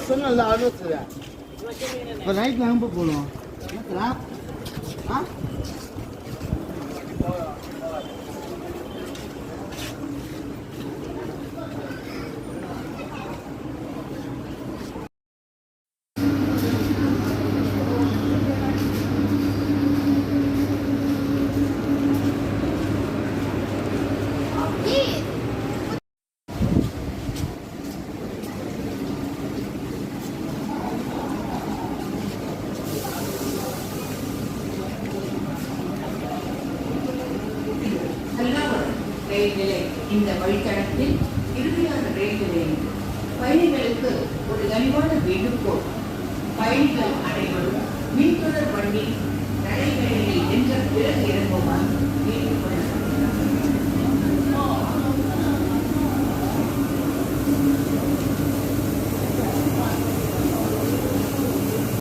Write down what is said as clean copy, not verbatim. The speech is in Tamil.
சொன்ன இப்போ நைட் எங்கே போகணும் ஆ ரயில் நிலையம் இந்த வழித்தடத்தில் இறுதியான ரயில் நிலையம் பயணிகளுக்கு ஒரு கனிவான வேண்டுகோள். பயணிகள் அனைவரும் மீன்தொடர் வண்டி நடைகளில் என்ற பிறகு இறங்குமாறு